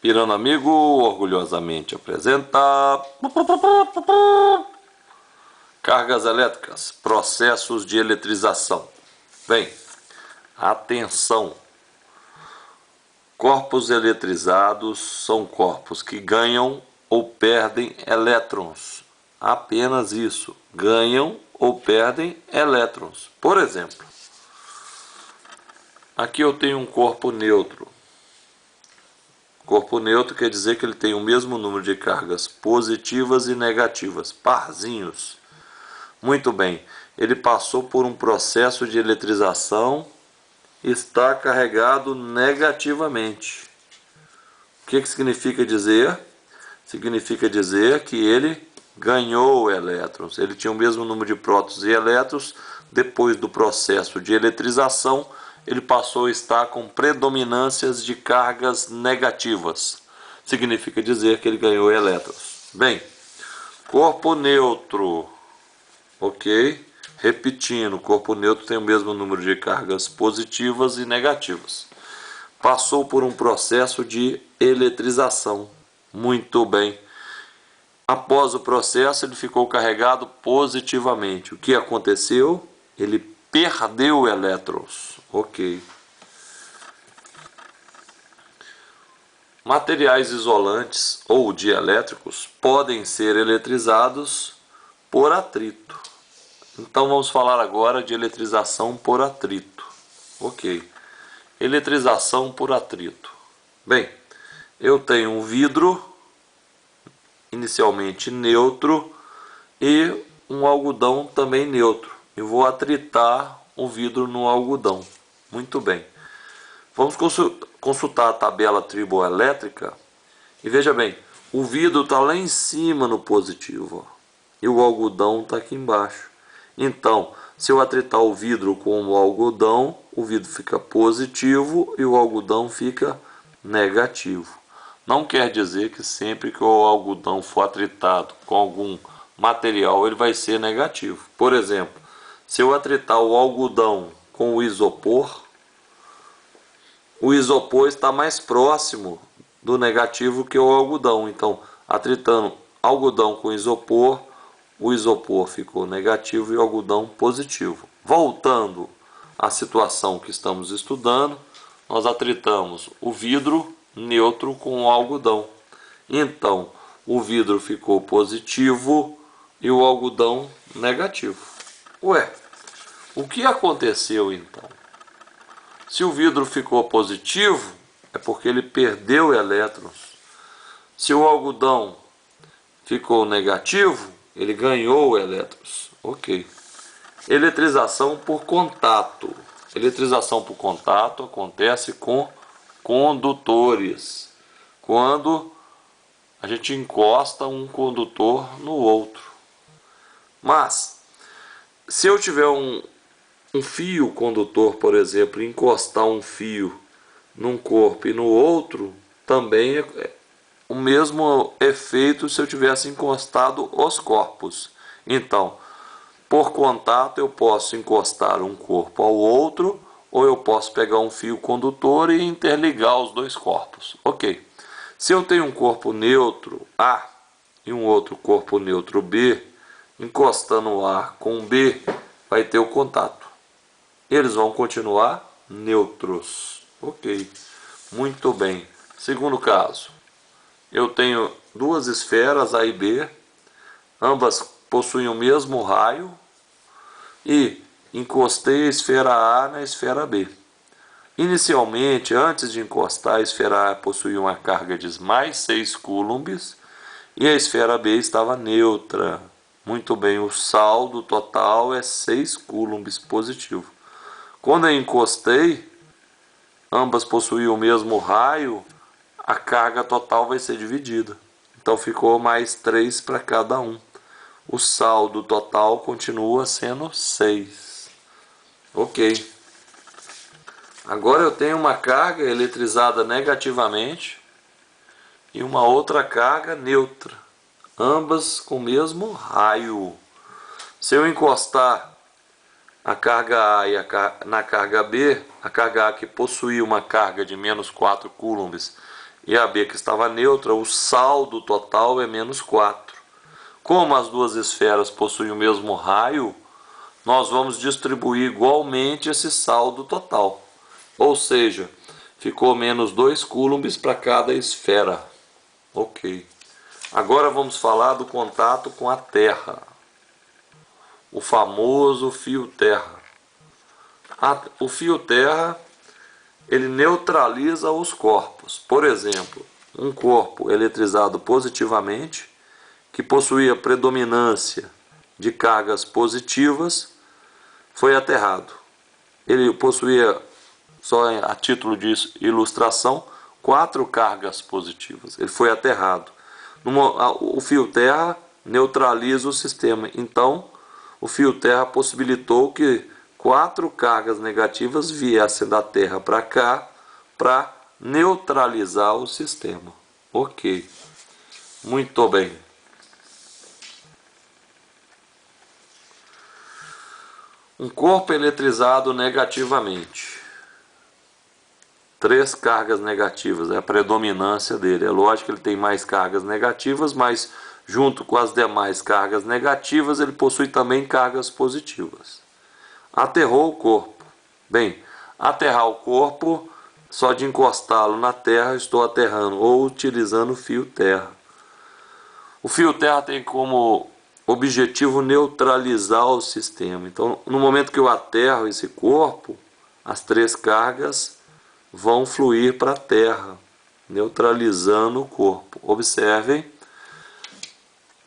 Pirando Amigo orgulhosamente apresenta cargas elétricas, processos de eletrização. Bem, atenção! Corpos eletrizados são corpos que ganham ou perdem elétrons. Apenas isso, ganham ou perdem elétrons. Por exemplo, aqui eu tenho um corpo neutro. Corpo neutro quer dizer que ele tem o mesmo número de cargas positivas e negativas, parzinhos. Muito bem, ele passou por um processo de eletrização e está carregado negativamente. O que significa dizer? Significa dizer que ele ganhou elétrons. Ele tinha o mesmo número de prótons e elétrons. Depois do processo de eletrização, ele passou a estar com predominâncias de cargas negativas. Significa dizer que ele ganhou elétrons. Bem, corpo neutro, ok? Repetindo, corpo neutro tem o mesmo número de cargas positivas e negativas. Passou por um processo de eletrização. Muito bem. Após o processo, ele ficou carregado positivamente. O que aconteceu? Ele perdeu elétrons. Ok. Materiais isolantes ou dielétricos podem ser eletrizados por atrito. Então vamos falar agora de eletrização por atrito. Ok. Eletrização por atrito. Bem, eu tenho um vidro inicialmente neutro e um algodão também neutro. Eu vou atritar o vidro no algodão. Muito bem. Vamos consultar a tabela triboelétrica e veja bem, o vidro está lá em cima no positivo, ó, e o algodão está aqui embaixo. Então, se eu atritar o vidro com o algodão, o vidro fica positivo e o algodão fica negativo. Não quer dizer que sempre que o algodão for atritado com algum material, ele vai ser negativo. Por exemplo, se eu atritar o algodão com o isopor está mais próximo do negativo que o algodão. Então, atritando algodão com isopor, o isopor ficou negativo e o algodão positivo. Voltando à situação que estamos estudando, nós atritamos o vidro neutro com o algodão. Então, o vidro ficou positivo e o algodão negativo. Ué, o que aconteceu então? Se o vidro ficou positivo, é porque ele perdeu elétrons. Se o algodão ficou negativo, ele ganhou elétrons. Ok. Eletrização por contato. Eletrização por contato acontece com condutores. Quando a gente encosta um condutor no outro. Mas, se eu tiver um fio condutor, por exemplo, encostar um fio num corpo e no outro, também é o mesmo efeito se eu tivesse encostado os corpos. Então, por contato eu posso encostar um corpo ao outro, ou eu posso pegar um fio condutor e interligar os dois corpos. Ok. Se eu tenho um corpo neutro A e um outro corpo neutro B, encostando o A com o B, vai ter o contato. Eles vão continuar neutros. Ok. Muito bem. Segundo caso. Eu tenho duas esferas A e B, ambas possuem o mesmo raio e encostei a esfera A na esfera B. Inicialmente, antes de encostar, a esfera A possuía uma carga de mais 6 coulombs e a esfera B estava neutra. Muito bem, o saldo total é 6 coulombs positivo. Quando eu encostei, ambas possuíam o mesmo raio, a carga total vai ser dividida. Então ficou mais 3 para cada um. O saldo total continua sendo 6. Ok. Agora eu tenho uma carga eletrizada negativamente e uma outra carga neutra. Ambas com o mesmo raio. Se eu encostar a carga A na carga B, a carga A que possuía uma carga de menos 4 coulombs e a B que estava neutra, o saldo total é menos 4. Como as duas esferas possuem o mesmo raio, nós vamos distribuir igualmente esse saldo total. Ou seja, ficou menos 2 coulombs para cada esfera. Ok. Agora vamos falar do contato com a Terra. O famoso fio terra. O fio terra, ele neutraliza os corpos. Por exemplo, um corpo eletrizado positivamente, que possuía predominância de cargas positivas, foi aterrado. Ele possuía, só a título de ilustração, 4 cargas positivas. Ele foi aterrado. O fio terra neutraliza o sistema. Então, o fio terra possibilitou que 4 cargas negativas viessem da Terra para cá para neutralizar o sistema. Ok. Muito bem. Um corpo eletrizado negativamente. 3 cargas negativas, é a predominância dele. É lógico que ele tem mais cargas negativas, mas junto com as demais cargas negativas, ele possui também cargas positivas. Aterrou o corpo. Bem, aterrar o corpo, só de encostá-lo na terra, estou aterrando, ou utilizando o fio terra. O fio terra tem como objetivo neutralizar o sistema. Então, no momento que eu aterro esse corpo, as 3 cargas vão fluir para a terra, neutralizando o corpo. Observem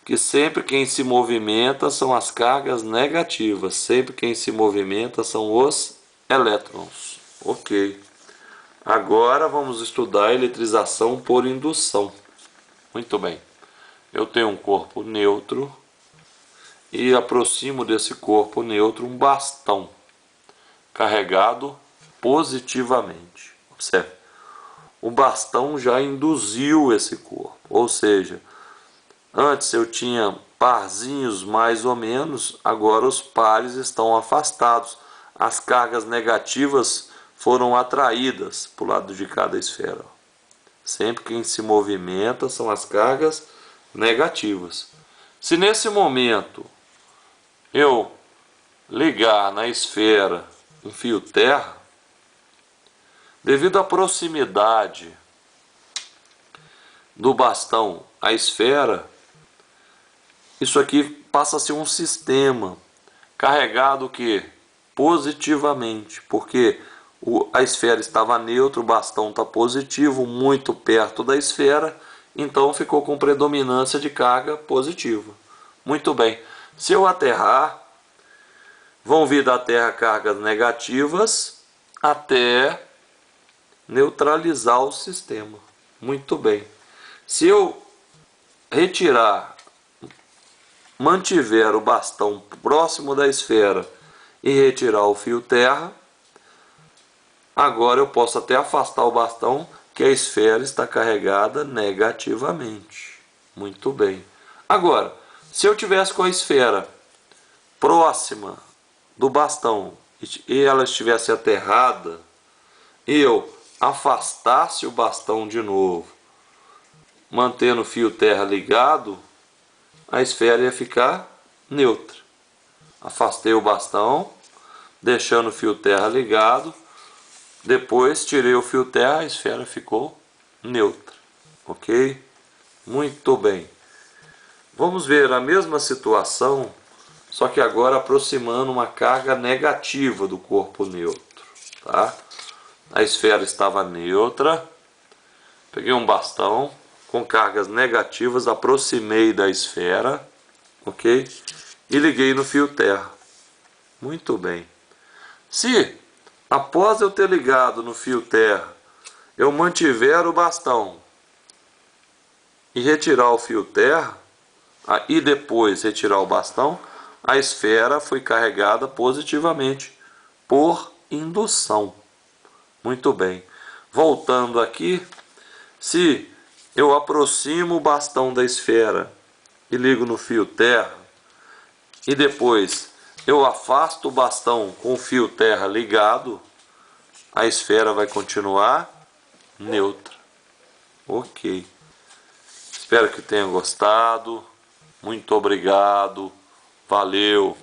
que sempre quem se movimenta são as cargas negativas, sempre quem se movimenta são os elétrons. Ok. Agora vamos estudar a eletrização por indução. Muito bem. Eu tenho um corpo neutro e aproximo desse corpo neutro um bastão carregado positivamente. Observe. O bastão já induziu esse corpo, ou seja, antes eu tinha parzinhos mais ou menos, agora os pares estão afastados. As cargas negativas foram atraídas para o lado de cada esfera. Sempre quem se movimenta são as cargas negativas. Se nesse momento eu ligar na esfera um fio terra, devido à proximidade do bastão à esfera, isso aqui passa a ser um sistema carregado que positivamente, porque a esfera estava neutra, o bastão está positivo, muito perto da esfera, então ficou com predominância de carga positiva. Muito bem. Se eu aterrar, vão vir da Terra cargas negativas até neutralizar o sistema. Muito bem. Se eu retirar, mantiver o bastão próximo da esfera e retirar o fio terra, agora eu posso até afastar o bastão, que a esfera está carregada negativamente. Muito bem. Agora, se eu tivesse com a esfera próxima do bastão e ela estivesse aterrada, e eu afastasse o bastão de novo, mantendo o fio terra ligado, a esfera ia ficar neutra. Afastei o bastão, deixando o fio terra ligado, depois tirei o fio terra, a esfera ficou neutra. Ok? Muito bem. Vamos ver a mesma situação, só que agora aproximando uma carga negativa do corpo neutro. Tá? A esfera estava neutra, peguei um bastão com cargas negativas, aproximei da esfera, ok? E liguei no fio terra. Muito bem. Se, após eu ter ligado no fio terra, eu mantiver o bastão e retirar o fio terra, e depois retirar o bastão, a esfera foi carregada positivamente por indução. Muito bem. Voltando aqui, se eu aproximo o bastão da esfera e ligo no fio terra, e depois eu afasto o bastão com o fio terra ligado, a esfera vai continuar neutra. Ok. Espero que tenha gostado. Muito obrigado. Valeu.